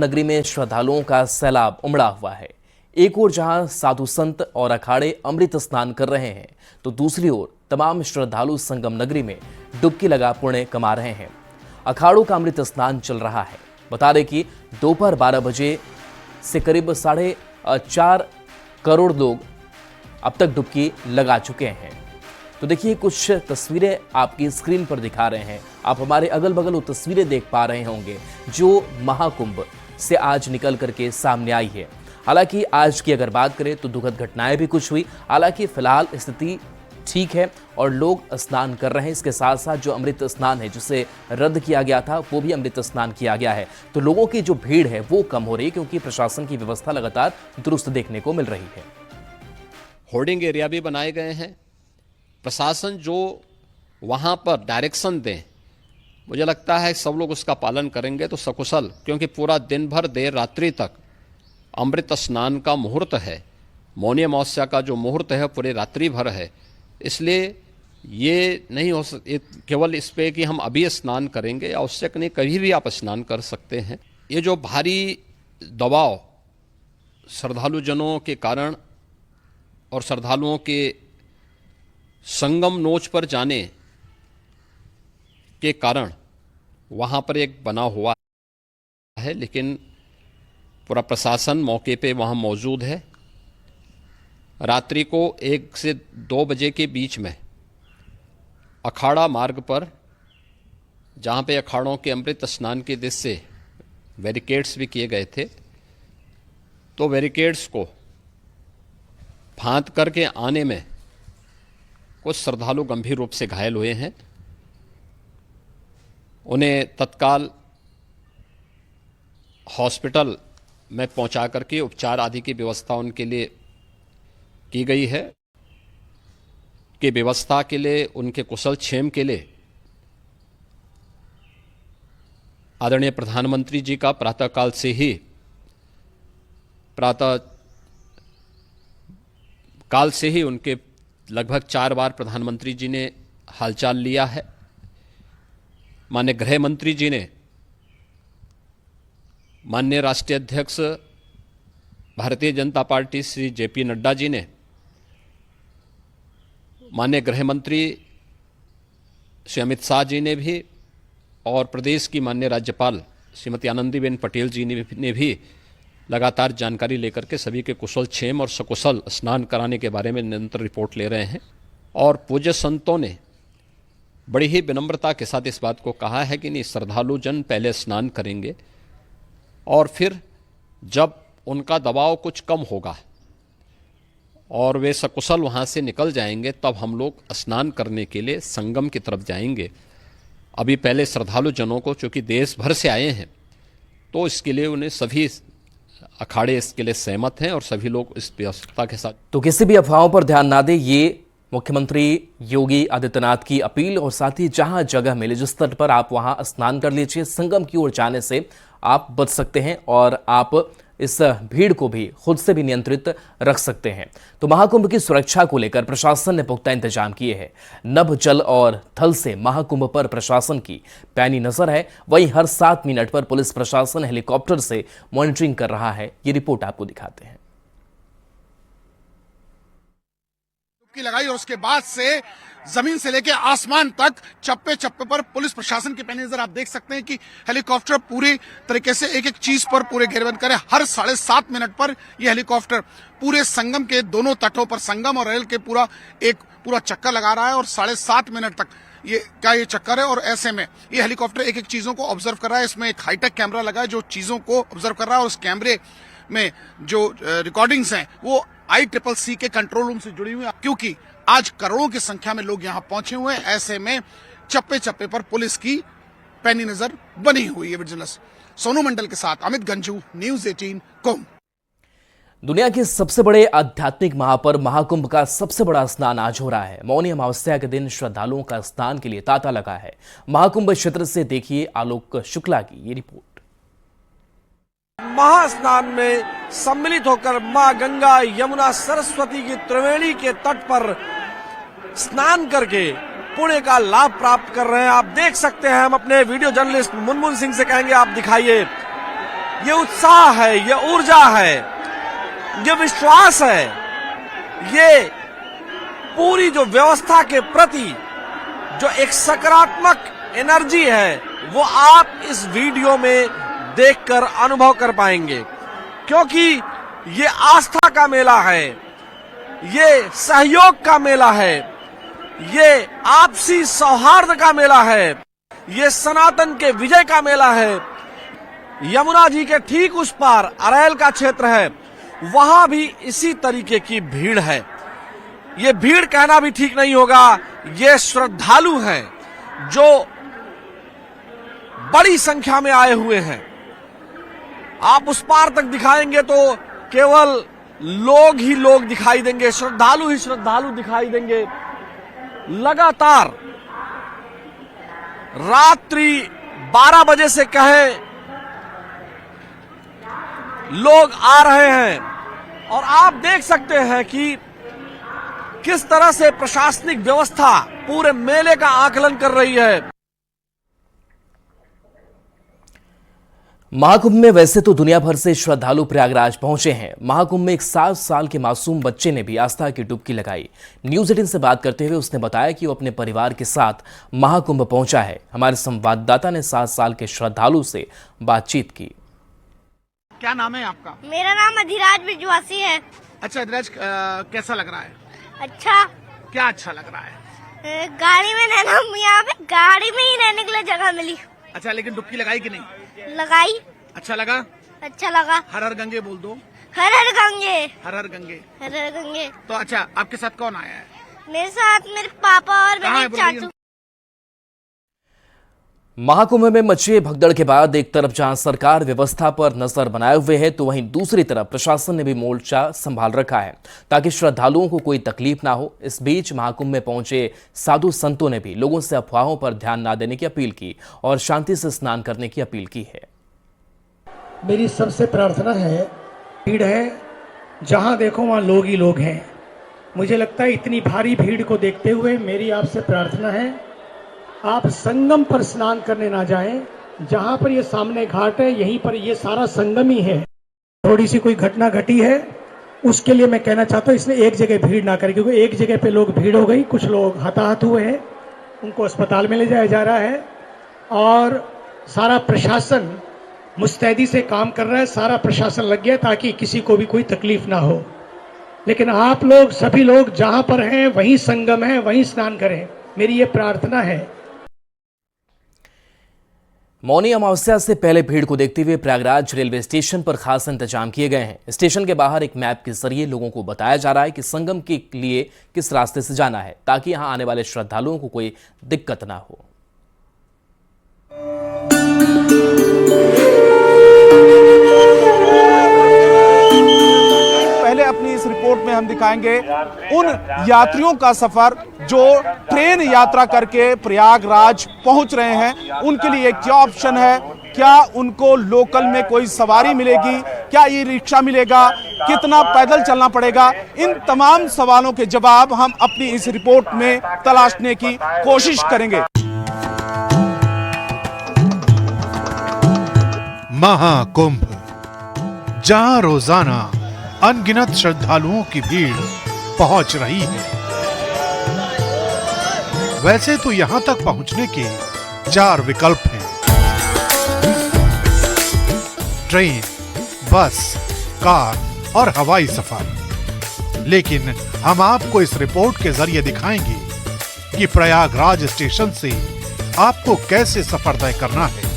नगरी में श्रद्धालुओं का सैलाब उमड़ा हुआ है। एक ओर जहां साधु संत और अखाड़े अमृत स्नान कर रहे हैं, तो दूसरी ओर तमाम श्रद्धालु संगम नगरी में डुबकी लगा पुण्य कमा रहे हैं। अखाड़ों का अमृत स्नान चल रहा है। बता दें कि दोपहर 12 बजे से करीब 4.5 करोड़ लोग अब तक डुबकी लगा चुके हैं। तो देखिए, कुछ तस्वीरें आपकी स्क्रीन पर दिखा रहे हैं। आप हमारे अगल बगल वो तस्वीरें देख पा रहे होंगे जो महाकुंभ से आज निकल करके सामने आई है। हालांकि आज की अगर बात करें तो दुखद घटनाएं भी कुछ हुई। हालांकि फिलहाल स्थिति ठीक है और लोग स्नान कर रहे हैं। इसके साथ साथ जो अमृत स्नान है जिसे रद्द किया गया था, वो भी अमृत स्नान किया गया है। तो लोगों की जो भीड़ है वो कम हो रही है, क्योंकि प्रशासन की व्यवस्था लगातार दुरुस्त देखने को मिल रही है। होर्डिंग एरिया भी बनाए गए हैं। प्रशासन जो वहां पर डायरेक्शन दें, मुझे लगता है सब लोग उसका पालन करेंगे तो सकुशल, क्योंकि पूरा दिन भर देर रात्रि तक अमृत स्नान का मुहूर्त है। मौनी अमावस्या का जो मुहूर्त है पूरे रात्रि भर है। इसलिए ये नहीं हो केवल इस पे कि हम अभी स्नान करेंगे, आवश्यक नहीं, कभी भी आप स्नान कर सकते हैं। ये जो भारी दबाव श्रद्धालुजनों के कारण और श्रद्धालुओं के संगम नोच पर जाने के कारण वहाँ पर एक बना हुआ है, लेकिन पूरा प्रशासन मौके पे वहाँ मौजूद है। रात्रि को 1 से 2 बजे के बीच में अखाड़ा मार्ग पर, जहाँ पे अखाड़ों के अमृत स्नान के दृश्य से बैरिकेड्स भी किए गए थे, तो बैरिकेड्स को फांद करके आने में कुछ श्रद्धालु गंभीर रूप से घायल हुए हैं। उन्हें तत्काल हॉस्पिटल में पहुंचा करके उपचार आदि की व्यवस्था उनके लिए की गई है। कि व्यवस्था के लिए, उनके कुशल क्षेम के लिए आदरणीय प्रधानमंत्री जी का प्रातःकाल से ही उनके लगभग 4 बार प्रधानमंत्री जी ने हालचाल लिया है। माननीय गृह मंत्री जी ने, माननीय राष्ट्रीय अध्यक्ष भारतीय जनता पार्टी श्री JP नड्डा जी ने, माननीय गृह मंत्री श्री अमित शाह जी ने भी, और प्रदेश की माननीय राज्यपाल श्रीमती आनंदीबेन पटेल जी ने भी लगातार जानकारी लेकर के सभी के कुशल क्षेम और सकुशल स्नान कराने के बारे में निरंतर रिपोर्ट ले रहे हैं। और पूज्य संतों ने बड़ी ही विनम्रता के साथ इस बात को कहा है कि नहीं, श्रद्धालु जन पहले स्नान करेंगे और फिर जब उनका दबाव कुछ कम होगा और वे सकुशल वहाँ से निकल जाएंगे, तब हम लोग स्नान करने के लिए संगम की तरफ जाएंगे। अभी पहले श्रद्धालु जनों को, चूँकि देश भर से आए हैं, तो इसके लिए उन्हें सभी अखाड़े इसके लिए सहमत हैं और सभी लोग इस व्यवस्था के साथ। तो किसी भी अफवाहों पर ध्यान ना दें, ये मुख्यमंत्री योगी आदित्यनाथ की अपील। और साथ ही जहां जगह मिले, जिस तट पर आप वहां स्नान कर लीजिए। संगम की ओर जाने से आप बच सकते हैं और आप इस भीड़ को भी खुद से भी नियंत्रित रख सकते हैं। तो महाकुंभ की सुरक्षा को लेकर प्रशासन ने पुख्ता इंतजाम किए हैं। नभ, जल और थल से महाकुंभ पर प्रशासन की पैनी नजर है। वहीं हर 7 मिनट पर पुलिस प्रशासन हेलीकॉप्टर से मॉनिटरिंग कर रहा है। ये रिपोर्ट आपको दिखाते हैं। डुबकी लगाई और उसके बाद से जमीन से लेकर आसमान तक चप्पे चप्पे पर पुलिस प्रशासन की पैनी नजर। आप देख सकते हैं कि हेलीकॉप्टर पूरी तरीके से एक एक चीज पर पूरे घेरेबंद करे। हर 7.5 मिनट पर यह हेलीकॉप्टर पूरे संगम के दोनों तटों पर, संगम और रेल के पूरा चक्कर लगा रहा है और 7.5 मिनट तक ये चक्कर है। और ऐसे में ये हेलीकॉप्टर एक एक चीजों को ऑब्जर्व कर रहा है। इसमें एक हाईटेक कैमरा लगा है जो चीजों को ऑब्जर्व कर रहा है, और उस कैमरे में जो रिकॉर्डिंग्स हैं वो ICCC के कंट्रोल रूम से जुड़ी हुई है। क्योंकि आज करोड़ों की संख्या में लोग यहां पहुंचे हुए हैं, ऐसे में चप्पे चप्पे पर पुलिस की पैनी नजर बनी हुई है। विजिलेंस सोनू मंडल के साथ अमित गंजू, न्यूज़ 18 कुंभ। दुनिया के सबसे बड़े आध्यात्मिक महापर्व महाकुंभ का सबसे बड़ा स्नान आज हो रहा है। मौनी अमावस्या के दिन श्रद्धालुओं का स्नान के लिए तांता लगा है। महाकुंभ क्षेत्र से देखिए आलोक शुक्ला की ये रिपोर्ट। महास्नान में सम्मिलित होकर मां गंगा, यमुना, सरस्वती की त्रिवेणी के तट पर स्नान करके पुण्य का लाभ प्राप्त कर रहे हैं। आप देख सकते हैं, हम अपने वीडियो जर्नलिस्ट मुनमुन सिंह से कहेंगे आप दिखाइए। ये उत्साह है, ये ऊर्जा है, ये विश्वास है, ये पूरी जो व्यवस्था के प्रति जो एक सकारात्मक एनर्जी है वो आप इस वीडियो में देखकर अनुभव कर पाएंगे, क्योंकि ये आस्था का मेला है, ये सहयोग का मेला है, ये आपसी सौहार्द का मेला है, ये सनातन के विजय का मेला है। यमुना जी के ठीक उस पार अरैल का क्षेत्र है, वहां भी इसी तरीके की भीड़ है। ये भीड़ कहना भी ठीक नहीं होगा, ये श्रद्धालु हैं जो बड़ी संख्या में आए हुए हैं। आप उस पार तक दिखाएंगे तो केवल लोग ही लोग दिखाई देंगे, श्रद्धालु ही श्रद्धालु दिखाई देंगे। लगातार रात्रि 12 बजे से कहें लोग आ रहे हैं और आप देख सकते हैं कि किस तरह से प्रशासनिक व्यवस्था पूरे मेले का आकलन कर रही है। महाकुंभ में वैसे तो दुनिया भर से श्रद्धालु प्रयागराज पहुंचे हैं। महाकुंभ में एक 7 साल के मासूम बच्चे ने भी आस्था की डुबकी लगाई। न्यूज 18 से बात करते हुए उसने बताया कि वो अपने परिवार के साथ महाकुंभ पहुंचा है। हमारे संवाददाता ने 7 साल के श्रद्धालु से बातचीत की। क्या नाम है आपका? मेरा नाम अधिराज बिजवासी है। अच्छा अधिराज, कैसा लग रहा है? अच्छा। क्या अच्छा लग रहा है? गाड़ी में रहना, यहाँ पे गाड़ी में ही रहने के लिए जगह मिली। अच्छा, लेकिन डुबकी लगाई कि नहीं? लगाई। अच्छा लगा? अच्छा लगा। हर हर गंगे बोल दो। हर हर गंगे। हर हर गंगे। हर हर गंगे। तो अच्छा, आपके साथ कौन आया है? मेरे साथ मेरे पापा और कहाँ है मेरे चाचू। महाकुंभ में मचे भगदड़ के बाद एक तरफ जहां सरकार व्यवस्था पर नजर बनाए हुए है, तो वहीं दूसरी तरफ प्रशासन ने भी मोर्चा संभाल रखा है ताकि श्रद्धालुओं को कोई तकलीफ ना हो। इस बीच महाकुंभ में पहुंचे साधु संतों ने भी लोगों से अफवाहों पर ध्यान न देने की अपील की और शांति से स्नान करने की अपील की है। मेरी सबसे प्रार्थना है, भीड़ है जहां देखो वहां लोग ही लोग हैं। मुझे लगता है इतनी भारी भीड़ को देखते हुए मेरी आपसे प्रार्थना है, आप संगम पर स्नान करने ना जाएं। जहां पर ये सामने घाट है यहीं पर ये सारा संगम ही है। थोड़ी सी कोई घटना घटी है उसके लिए मैं कहना चाहता हूँ इसलिए एक जगह भीड़ ना करें, क्योंकि एक जगह पे लोग भीड़ हो गई, कुछ लोग हताहत हुए हैं, उनको अस्पताल में ले जाया जा रहा है और सारा प्रशासन मुस्तैदी से काम कर रहा है। सारा प्रशासन लग गया ताकि किसी को भी कोई तकलीफ ना हो। लेकिन आप लोग सभी लोग जहां पर हैं वहीं संगम है, वहीं स्नान करें, मेरी ये प्रार्थना है। मौनी अमावस्या से पहले भीड़ को देखते हुए प्रयागराज रेलवे स्टेशन पर खास इंतजाम किए गए हैं। स्टेशन के बाहर एक मैप के जरिए लोगों को बताया जा रहा है कि संगम के लिए किस रास्ते से जाना है ताकि यहां आने वाले श्रद्धालुओं को कोई दिक्कत ना हो। पहले अपनी इस रिपोर्ट में हम दिखाएंगे उन यात्रियों का सफर जो ट्रेन यात्रा करके प्रयागराज पहुंच रहे हैं। उनके लिए क्या ऑप्शन है, क्या उनको लोकल में कोई सवारी मिलेगी, क्या ये रिक्शा मिलेगा, कितना पैदल चलना पड़ेगा, इन तमाम सवालों के जवाब हम अपनी इस रिपोर्ट में तलाशने की कोशिश करेंगे। महाकुंभ, जहां रोजाना अनगिनत श्रद्धालुओं की भीड़ पहुंच रही है। वैसे तो यहां तक पहुंचने के 4 विकल्प हैं: ट्रेन, बस, कार और हवाई सफर। लेकिन हम आपको इस रिपोर्ट के जरिए दिखाएंगे कि प्रयागराज स्टेशन से आपको कैसे सफर तय करना है।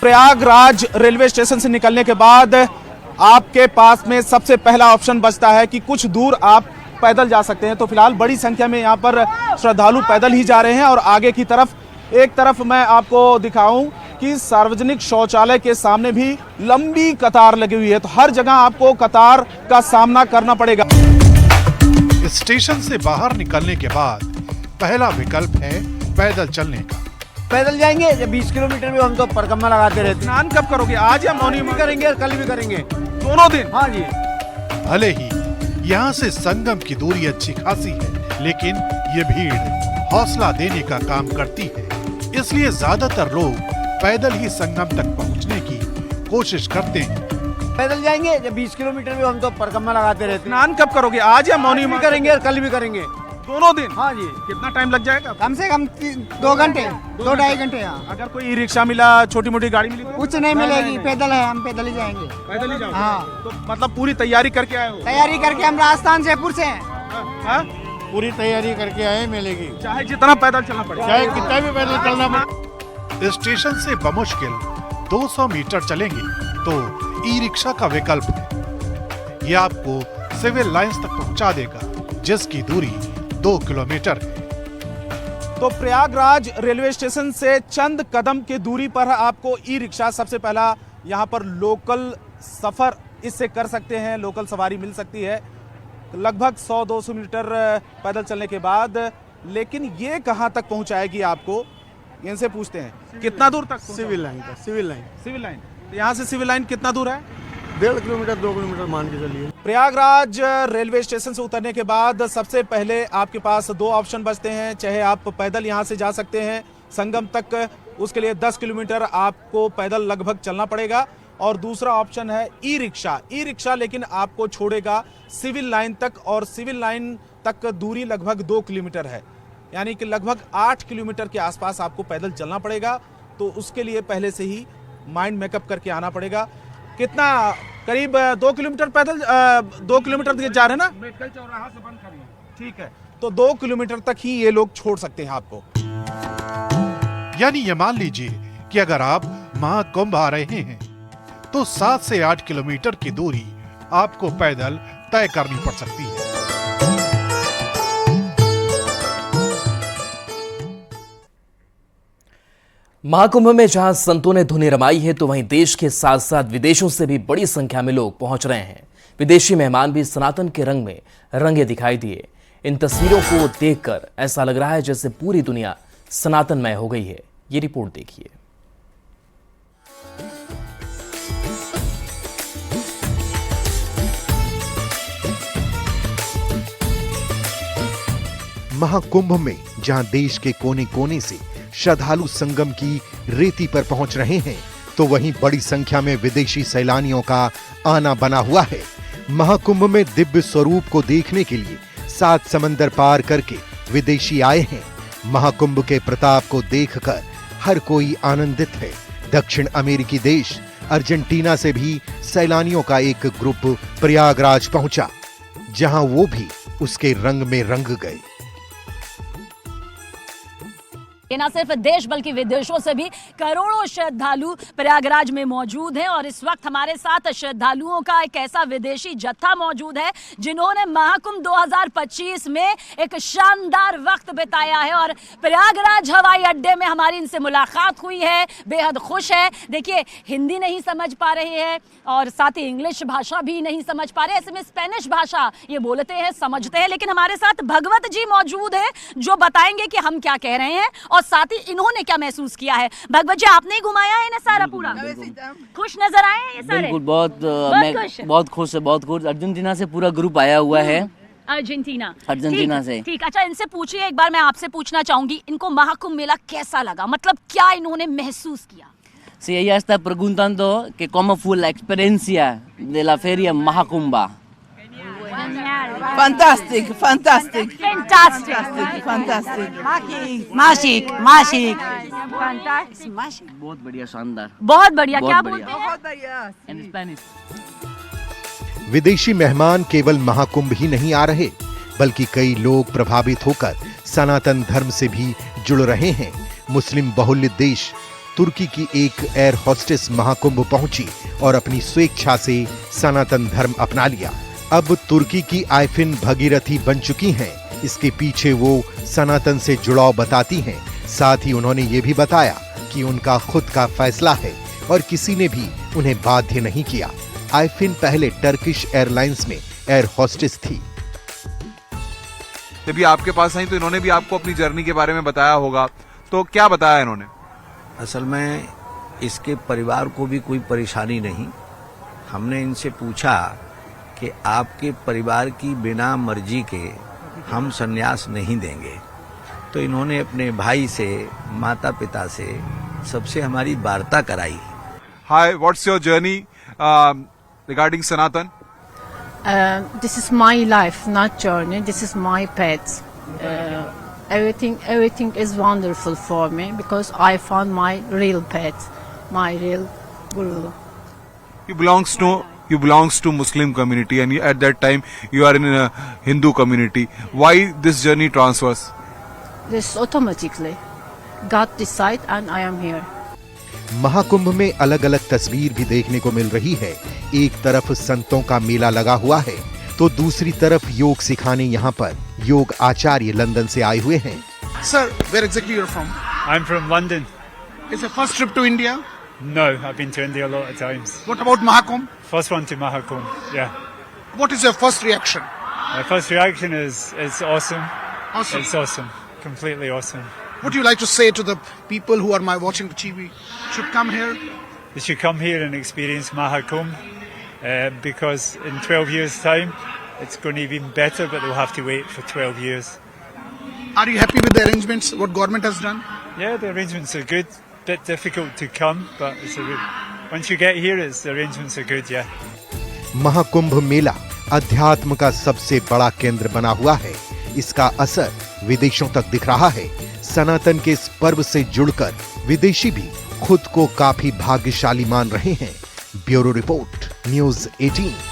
प्रयागराज रेलवे स्टेशन से निकलने के बाद आपके पास में सबसे पहला ऑप्शन बचता है कि कुछ दूर आप पैदल जा सकते हैं। तो फिलहाल बड़ी संख्या में यहाँ पर श्रद्धालु पैदल ही जा रहे हैं और आगे की तरफ एक तरफ मैं आपको दिखाऊं कि सार्वजनिक शौचालय के सामने भी लंबी कतार लगी हुई है। तो हर जगह आपको कतार का सामना करना पड़ेगा। स्टेशन से बाहर निकलने के बाद पहला विकल्प है पैदल चलने का। पैदल जाएंगे, 20 किलोमीटर में हम तो परिक्रमा लगाते रहते हैं। स्नान कब करोगे, आज या मौनी में करेंगे, कल भी करेंगे, दोनों दिन? हाँ जी। भले ही यहाँ से संगम की दूरी अच्छी खासी है, लेकिन ये भीड़ हौसला देने का काम करती है, इसलिए ज्यादातर लोग पैदल ही संगम तक पहुँचने की कोशिश करते हैं। पैदल जाएंगे जब 20 किलोमीटर में हम तो परिक्रमा लगाते रहते हैं। स्नान कब करोगे, आज या मौनी भी करेंगे, कल भी करेंगे। दोनों दिन? हाँ जी। कितना टाइम लग जाएगा? कम से कम 2 घंटे, 2-2.5 घंटे। हाँ। अगर कोई ई रिक्शा मिला, छोटी मोटी गाड़ी मिली तो? कुछ नहीं मिलेगी, पैदल है, हम पैदल ही जाएंगे। पैदल ही जाओगे? हाँ। तो मतलब पूरी तैयारी करके आए हो? तैयारी करके हम राजस्थान जयपुर से हैं। हाँ? पूरी तैयारी करके आए मेले की। चाहे जितना पैदल चलना पड़े, चाहे कितना भी पैदल चलना पड़े। स्टेशन से बमुश्किल 200 मीटर चलेंगे तो ई रिक्शा का विकल्प है। ये आपको सिविल लाइंस तक पहुंचा देगा, जिसकी दूरी 2 किलोमीटर है। तो प्रयागराज रेलवे स्टेशन से चंद कदम की दूरी पर आपको ई रिक्शा सबसे पहला यहाँ पर लोकल सफर इससे कर सकते हैं, लोकल सवारी मिल सकती है लगभग 100-200 मीटर पैदल चलने के बाद। लेकिन ये कहाँ तक पहुँचाएगी आपको, इनसे पूछते हैं कितना दूर तक? सिविल लाइन तक। Civil line. Civil line. तो यहाँ से सिविल लाइन कितना दूर है? 1.5 किलोमीटर, 2 किलोमीटर मान के चलिए। प्रयागराज रेलवे स्टेशन से उतरने के बाद सबसे पहले आपके पास 2 ऑप्शन बचते हैं। चाहे आप पैदल यहाँ से जा सकते हैं संगम तक, उसके लिए 10 किलोमीटर आपको पैदल लगभग चलना पड़ेगा। और दूसरा ऑप्शन है ई रिक्शा। ई रिक्शा लेकिन आपको छोड़ेगा सिविल लाइन तक, और सिविल लाइन तक दूरी लगभग 2 किलोमीटर है, यानी कि लगभग 8 किलोमीटर के आसपास आपको पैदल चलना पड़ेगा। तो उसके लिए पहले से ही माइंड मेकअप करके आना पड़ेगा। कितना, करीब 2 किलोमीटर पैदल 2 किलोमीटर जा रहे हैं ना? मेडिकल चौराहा से बंद करिए। ठीक है, तो 2 किलोमीटर तक ही ये लोग छोड़ सकते हैं आपको। यानी ये मान लीजिए कि अगर आप महाकुंभ आ रहे हैं तो 7 से 8 किलोमीटर की दूरी आपको पैदल तय करनी पड़ सकती है। महाकुंभ में जहां संतों ने धुनी रमाई है, तो वहीं देश के साथ साथ विदेशों से भी बड़ी संख्या में लोग पहुंच रहे हैं। विदेशी मेहमान भी सनातन के रंग में रंगे दिखाई दिए। इन तस्वीरों को देखकर ऐसा लग रहा है जैसे पूरी दुनिया सनातनमय हो गई है। ये रिपोर्ट देखिए। महाकुंभ में जहां देश के कोने कोने से श्रद्धालु संगम की रेती पर पहुंच रहे हैं, तो वहीं बड़ी संख्या में विदेशी सैलानियों का आना बना हुआ है। महाकुंभ में दिव्य स्वरूप को देखने के लिए 7 समंदर पार करके विदेशी आए हैं। महाकुंभ के प्रताप को देखकर हर कोई आनंदित है। दक्षिण अमेरिकी देश अर्जेंटीना से भी सैलानियों का एक ग्रुप प्रयागराज पहुंचा, जहां वो भी उसके रंग में रंग गए। न सिर्फ देश बल्कि विदेशों से भी करोड़ों श्रद्धालु प्रयागराज में मौजूद हैं। और इस वक्त हमारे साथ श्रद्धालुओं का एक ऐसा विदेशी जत्था मौजूद है जिन्होंने महाकुंभ 2025 में एक शानदार वक्त बिताया है। और प्रयागराज हवाई अड्डे में हमारी इनसे मुलाकात हुई है, बेहद खुश है। देखिए, हिंदी नहीं समझ पा रहे हैं और साथ ही इंग्लिश भाषा भी नहीं समझ पा रहे, ऐसे में स्पेनिश भाषा ये बोलते हैं, समझते हैं। लेकिन हमारे साथ भगवत जी मौजूद है जो बताएंगे कि हम क्या कह रहे हैं और साथ ही इन्होंने क्या महसूस किया है। भगवत जी, आपने ही घुमाया है ना सारा पूरा? खुश नजर आए हैं ये सारे? बिल्कुल, बहुत खुश है, बहुत खुश। अर्जेंटीना से पूरा ग्रुप आया हुआ है। अर्जेंटीना से। ठीक, अच्छा, इनसे पूछिए, एक बार मैं आपसे पूछना चाहूंगी, इनको महाकुंभ मेला कैसा लगा, मतलब क्या इन्होंने महसूस किया? Sí, ella está preguntando que cómo fue la experiencia de la feria Mahacumba. Fantastic, fantastic. Fantastic. Fantastic. Magic. Fantastic. बहुत बढ़िया, शानदार। बहुत बढ़िया, क्या बोलते हैं? बहुत बढ़िया। In Spanish. विदेशी मेहमान केवल महाकुंभ ही नहीं आ रहे, बल्कि कई लोग प्रभावित होकर सनातन धर्म से भी जुड़ रहे हैं। मुस्लिम बहुल्य देश तुर्की की एक एयर होस्टेस महाकुंभ पहुंची और अपनी स्वेच्छा से सनातन धर्म अपना लिया। अब तुर्की की आइफिन भगीरथी बन चुकी हैं। इसके पीछे वो सनातन से जुड़ाव बताती हैं। साथ ही उन्होंने ये भी बताया कि उनका खुद का फैसला है और किसी ने भी उन्हें बाध्य नहीं किया। आइफिन पहले टर्किश एयरलाइंस में एयर होस्टेस थी। जब ये आपके पास आई तो इन्होंने भी आपको अपनी जर्नी के बारे में बताया होगा, तो क्या बताया इन्होंने? असल में इसके परिवार को भी कोई परेशानी नहीं। हमने इनसे पूछा कि आपके परिवार की बिना मर्जी के हम संन्यास नहीं देंगे, तो इन्होंने अपने भाई से, माता पिता से, सबसे हमारी वार्ता कराई। Hi, what's your journey regarding Sanatan? This is my life, not journey. This is my pet. Everything is wonderful for me because I found my real pet, my real guru. You belongs to Muslim community, and at that time you are in a Hindu community. Why this journey transfers? This automatically. God decide and I am here. Mahakumbh में अलग अलग तस्वीर भी देखने को मिल रही है। एक तरफ संतों का मेला लगा हुआ है तो दूसरी तरफ योग सिखाने यहाँ पर योग आचार्य लंदन से आए हुए हैं। Sir, where exactly you're from? I'm from London. Is it first trip to India? No, I've been to India a lot of times. What about Mahakumbh? First one to Mahakumbh, yeah. What is your first reaction? My first reaction is it's awesome. Awesome. It's awesome. Completely awesome. What do you like to say to the people who are watching the TV? Should come here? They should come here and experience Mahakumbh because in 12 years' time it's going to be even better, but they'll have to wait for 12 years. Are you happy with the arrangements, what government has done? Yeah, the arrangements are good. Bit difficult to come, but it's a good. Once you get here, the arrangements are good, yeah. Mahakumbh मेला अध्यात्म का सबसे बड़ा केंद्र बना हुआ है। इसका असर विदेशों तक दिख रहा है। सनातन के इस पर्व से जुड़कर विदेशी भी खुद को काफी भाग्यशाली मान रहे हैं। Bureau report, news 18।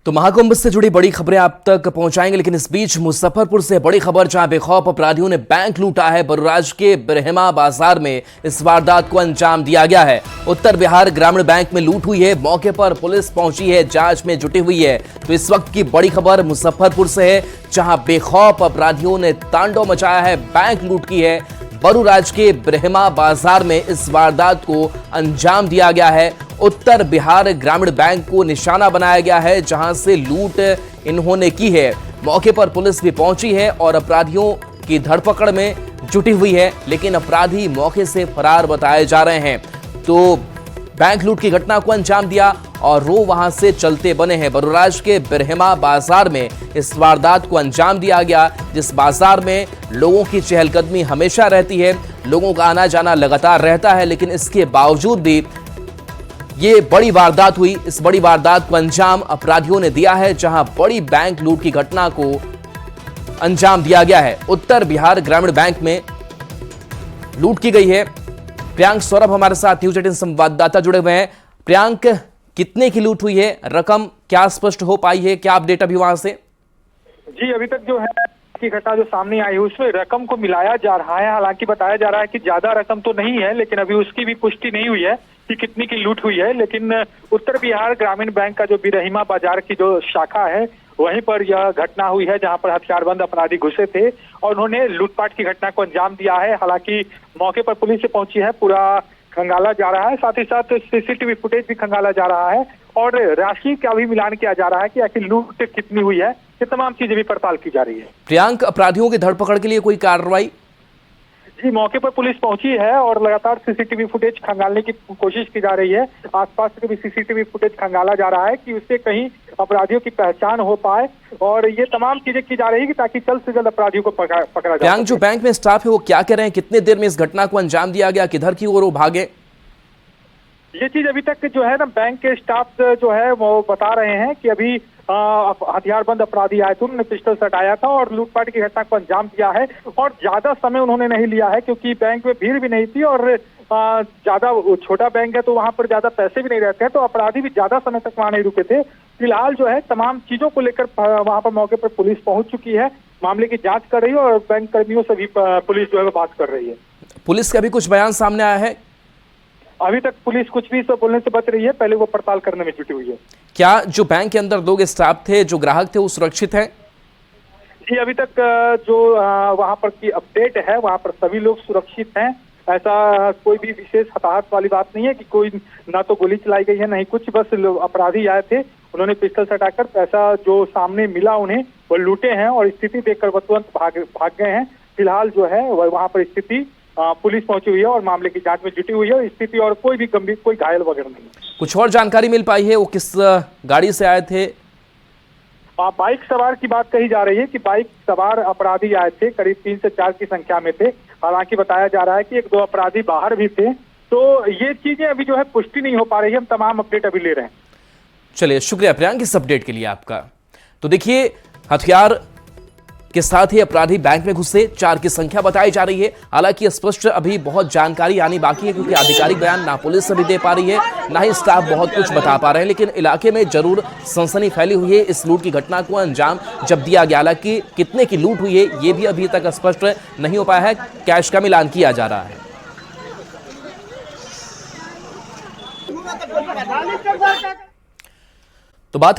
तो महाकुंभ से जुड़ी बड़ी खबरें आप तक पहुंचाएंगे, लेकिन इस बीच मुजफ्फरपुर से बड़ी खबर, जहां बेखौफ अपराधियों ने बैंक लूटा है। बरूराज के ब्रह्मा बाजार में इस वारदात को अंजाम दिया गया है। उत्तर बिहार ग्रामीण बैंक में लूट हुई है। मौके पर पुलिस पहुंची है, जांच में जुटी हुई है। तो इस वक्त की बड़ी खबर मुजफ्फरपुर से है, जहां बेखौफ अपराधियों ने तांडव मचाया है, बैंक लूट की है। बरूराज के ब्रह्मा बाजार में इस वारदात को अंजाम दिया गया है। उत्तर बिहार ग्रामीण बैंक को निशाना बनाया गया है, जहां से लूट इन्होंने की है। मौके पर पुलिस भी पहुंची है और अपराधियों की धरपकड़ में जुटी हुई है, लेकिन अपराधी मौके से फरार बताए जा रहे हैं। तो बैंक लूट की घटना को अंजाम दिया और वहां से चलते बने हैं। बरूराज के ब्रह्मा बाजार में इस वारदात को अंजाम दिया गया, जिस बाजार में लोगों की चहलकदमी हमेशा रहती है, लोगों का आना जाना लगातार रहता है, लेकिन इसके बावजूद भी ये बड़ी वारदात हुई। इस बड़ी वारदात को अंजाम अपराधियों ने दिया है, जहां बड़ी बैंक लूट की घटना को अंजाम दिया गया है। उत्तर बिहार ग्रामीण बैंक में लूट की गई है। प्रियांक सौरभ हमारे साथ न्यूज़ 18 संवाददाता जुड़े हुए हैं। प्रियांक, कितने की लूट हुई है, रकम क्या स्पष्ट हो पाई है, क्या अपडेट अभी वहां से? जी, अभी तक जो है की घटना जो सामने आई है उसमें रकम को मिलाया जा रहा है। हालांकि बताया जा रहा है कि ज्यादा रकम तो नहीं है, लेकिन अभी उसकी भी पुष्टि नहीं हुई है कि कितनी की लूट हुई है। लेकिन उत्तर बिहार ग्रामीण बैंक का जो बिरहिमा बाजार की जो शाखा है, वहीं पर यह घटना हुई है, जहां पर हथियारबंद अपराधी घुसे थे और उन्होंने लूटपाट की घटना को अंजाम दिया है। हालांकि मौके पर पुलिस से पहुंची है, पूरा खंगाला जा रहा है, साथ ही साथ सीसीटीवी फुटेज भी खंगाला जा रहा है और राशि का भी मिलान किया जा रहा है कि आखिर लूट कितनी हुई है। ये तमाम चीजें भी पड़ताल की जा रही है। प्रियांक, अपराधियों की धरपकड़ के लिए कोई कार्रवाई? जी, मौके पर पुलिस पहुंची है और लगातार सीसीटीवी फुटेज खंगालने की कोशिश की जा रही है। आसपास के भी सीसीटीवी फुटेज खंगाला जा रहा है कि उससे कहीं अपराधियों की पहचान हो पाए और ये तमाम चीजें की जा रही है कि ताकि जल्द से जल्द अपराधियों को पकड़ा जाए। प्रियांक, जो बैंक में स्टाफ है वो क्या कह रहे हैं, कितने देर में इस घटना को अंजाम दिया गया, किधर की ओर वो भागे? ये चीज अभी तक जो है ना, बैंक के स्टाफ जो है वो बता रहे हैं कि अभी हथियारबंद अपराधी आए थे, उन्होंने पिस्टल सटाया था और लूटपाट की घटना को अंजाम दिया है और ज्यादा समय उन्होंने नहीं लिया है, क्योंकि बैंक में भीड़ भी नहीं थी और ज्यादा छोटा बैंक है तो वहां पर ज्यादा पैसे भी नहीं रहते हैं, तो अपराधी भी ज्यादा समय तक वहां नहीं रुके थे। फिलहाल जो है तमाम चीजों को लेकर वहां पर मौके पर पुलिस पहुंच चुकी है, मामले की जांच कर रही है और बैंक कर्मियों से भी पुलिस जो है बात कर रही है। पुलिस का भी कुछ बयान सामने आया है? अभी तक पुलिस कुछ भी बोलने से बच रही है, पहले वो पड़ताल करने में जुटी हुई है। क्या जो बैंक के अंदर लोग स्टाफ थे, जो ग्राहक थे, वो सुरक्षित हैं? जी, अभी तक जो वहां पर की अपडेट है, वहां पर सभी लोग सुरक्षित हैं। ऐसा कोई भी विशेष हताहत वाली बात नहीं है कि कोई ना तो गोली चलाई गई है, नहीं कुछ, बस अपराधी आए थे, उन्होंने पिस्टल सटाकर पैसा जो सामने मिला उन्हें वो लूटे हैं और स्थिति देखकर वो तुरंत भाग गए हैं। फिलहाल जो है वहां पर स्थिति पुलिस पहुंची हुई है और मामले की जांच में जुटी हुई है। स्थिति और कोई भी गंभीर कोई घायल वगैरह नहीं। कुछ और जानकारी मिल पाई है, वो किस गाड़ी से आए थे? बाइक सवार की बात कही जा रही है कि बाइक सवार अपराधी आए थे, करीब 3 से 4 की संख्या में थे। हालांकि बताया जा रहा है कि 1-2 अपराधी बाहर भी थे। तो ये चीजें अभी जो है पुष्टि नहीं हो पा रही है, हम तमाम अपडेट अभी ले रहे हैं। चलिए, शुक्रिया प्रियांक इस अपडेट के लिए आपका। तो देखिए, हथियार के साथ ही अपराधी बैंक में घुसे, 4 की संख्या बताई जा रही है। हालांकि स्पष्ट अभी बहुत जानकारी आनी बाकी है, क्योंकि आधिकारिक बयान ना पुलिस अभी दे पा रही है, ना ही स्टाफ बहुत कुछ बता पा रहे हैं। लेकिन इलाके में जरूर सनसनी फैली हुई है। इस लूट की घटना को अंजाम जब दिया गया, हालांकि कितने की लूट हुई है ये भी अभी तक स्पष्ट नहीं हो पाया है। कैश का मिलान किया जा रहा है। तो बात